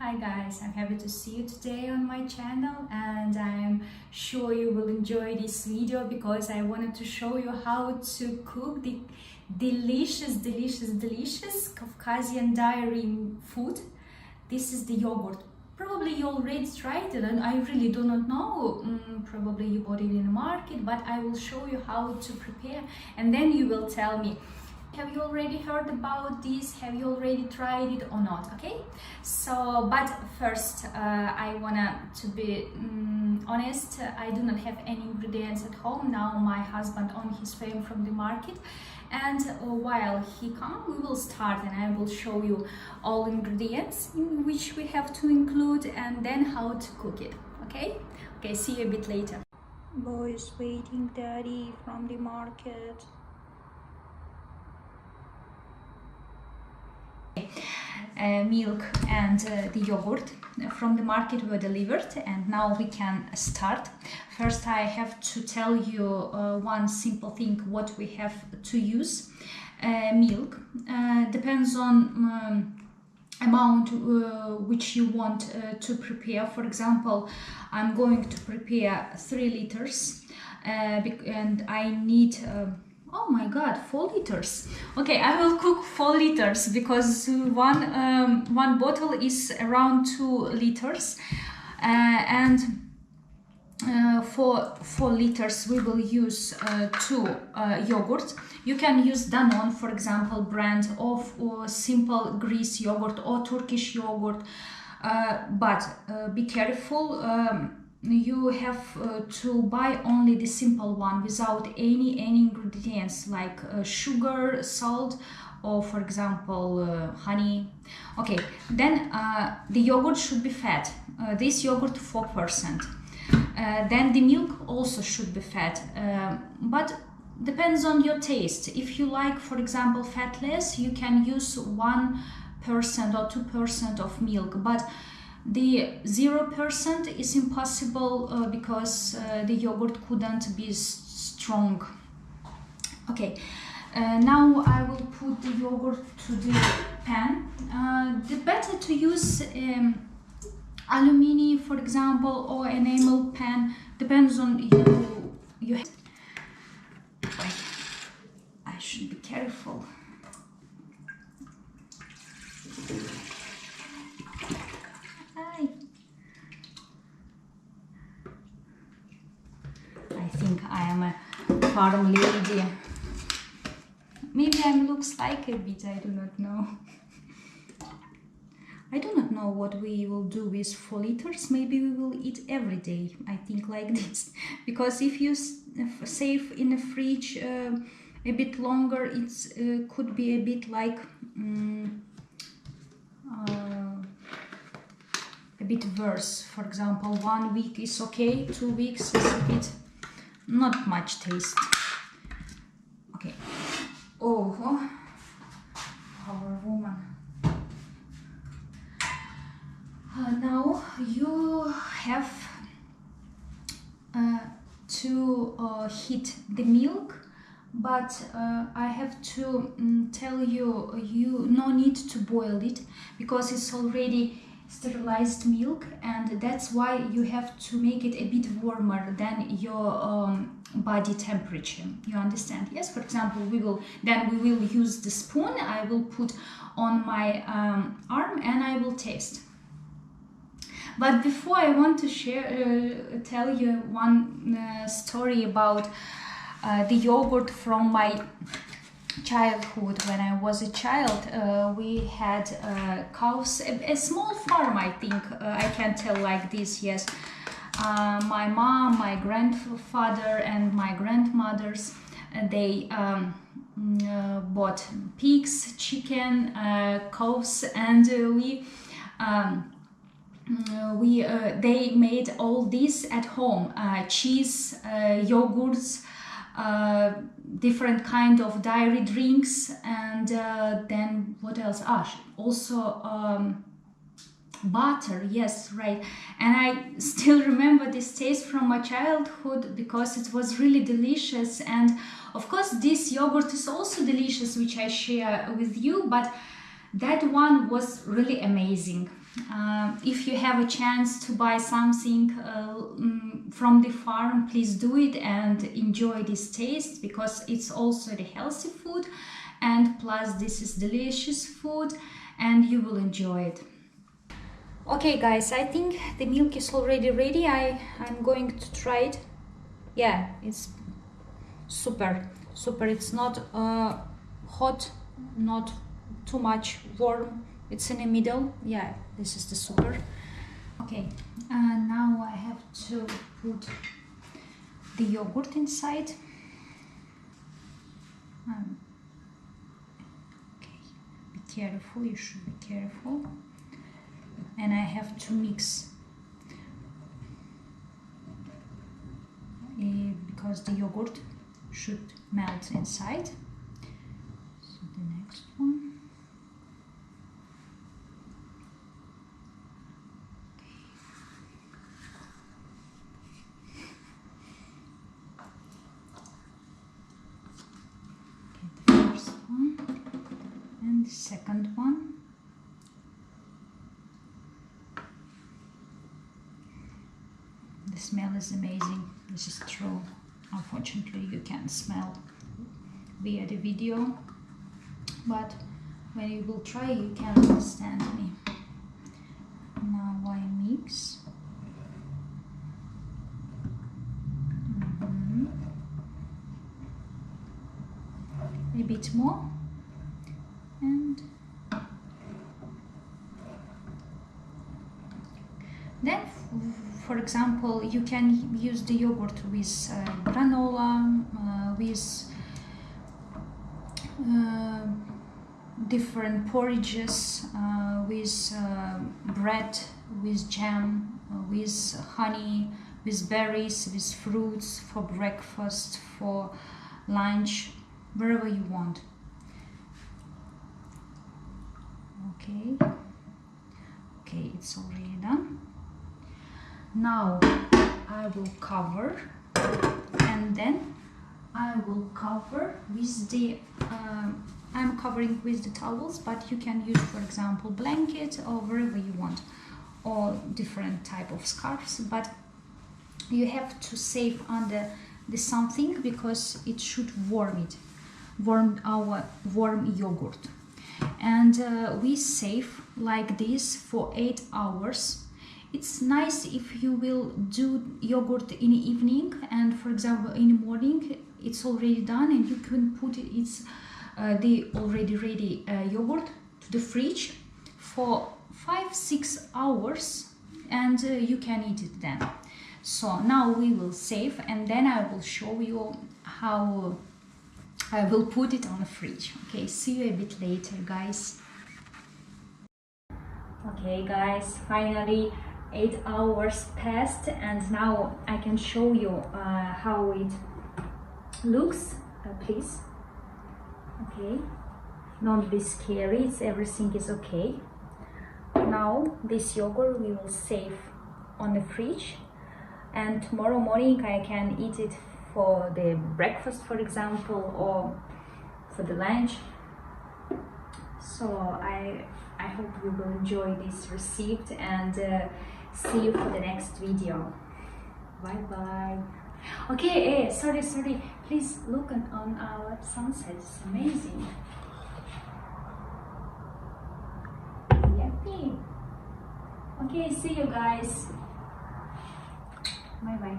Hi guys, I'm happy to see you today on my channel, and I'm sure you will enjoy this video because I wanted to show you how to cook the delicious Caucasian dairy food. This is the yogurt. Probably you already tried it and I really do not know. Probably you bought it in the market, but I will show you how to prepare and then you will tell me, have you already heard about this? Have you already tried it or not? Okay, so but first I wanna to be honest, I do not have any ingredients at home now. My husband on his way from the market, and while he comes we will start and I will show you all ingredients in which we have to include and then how to cook it. Okay, see you a bit later. Boys waiting daddy from the market. Milk and the yogurt from the market were delivered, and now we can start. First I have to tell you one simple thing what we have to use. Milk depends on amount which you want to prepare. For example, I'm going to prepare 3 liters and I need oh my god, 4 liters. Okay, I will cook 4 liters because one bottle is around 2 liters, and for 4 liters we will use 2 yogurt. You can use Danone, for example, brand of or simple Greece yogurt or Turkish yogurt, but be careful. You have to buy only the simple one without any ingredients like sugar, salt, or for example honey. Okay, then the yogurt should be fat. This yogurt 4%. Then the milk also should be fat, but depends on your taste. If you like, for example, fatless, you can use 1% or 2% of milk, but the 0% is impossible because the yogurt couldn't be strong. Okay, now I will put the yogurt to the pan. The better to use aluminium, for example, or enamel pan, depends on you. I should be careful. I think I am a farm lady. Maybe I looks like a bit, I do not know. I do not know what we will do with 4 liters. Maybe we will eat every day. I think like this. Because if you save in the fridge a bit longer, it could be a bit like a bit worse. For example, 1 week is okay, 2 weeks is a bit not much taste. Okay. Oh, our woman. Now you have to heat the milk, but I have to tell you, you no need to boil it because it's already sterilized milk, and that's why you have to make it a bit warmer than your body temperature. You understand? Yes. For example, we will use the spoon. I will put on my arm and I will taste. But before, I want to tell you one story about the yogurt from my childhood. When I was a child, we had cows, a small farm, I think. I can tell like this, yes. My mom, my grandfather and my grandmothers, they bought pigs, chicken, cows, and they made all this at home. Cheese, yogurts, different kind of dairy drinks, and then what else? Also butter. Yes, right. And I still remember this taste from my childhood because it was really delicious. And of course this yogurt is also delicious, which I share with you, but that one was really amazing. If you have a chance to buy something from the farm, please do it and enjoy this taste, because it's also the healthy food, and plus this is delicious food and you will enjoy it. Okay guys, I think the milk is already ready. I'm going to try it. Yeah, it's super. It's not hot, not too much warm. It's in the middle. Yeah, this is the super. Okay, now I have to put the yogurt inside. Okay, be careful, you should be careful. And I have to mix because the yogurt should melt inside. So the next one. The second one. The smell is amazing. This is true. Unfortunately, you can't smell via the video, but when you will try, you can understand me. Now I mix. A bit more. And then, for example, you can use the yogurt with granola, with different porridges, with bread, with jam, with honey, with berries, with fruits, for breakfast, for lunch, wherever you want. Okay, it's already done. Now I will cover, and then I will cover with the I'm covering with the towels, but you can use, for example, blanket or wherever you want, or different type of scarves, but you have to save under the something, because it should warm our yogurt. And we save like this for 8 hours. It's nice if you will do yogurt in the evening, and for example in the morning it's already done, and you can put the already ready yogurt to the fridge for 5-6 hours, and you can eat it then. So now we will save, and then I will show you how I will put it on the fridge. Okay, see you a bit later, guys. Okay guys, finally 8 hours passed, and now I can show you how it looks. Please. Okay, don't be scary, everything is okay. Now this yogurt we will save on the fridge, and tomorrow morning I can eat it for the breakfast, for example, or for the lunch. So I hope you will enjoy this recipe, and see you for the next video. Bye bye. Okay, sorry, please look on our sunset, it's amazing. Yippee. Okay, see you guys. Bye bye.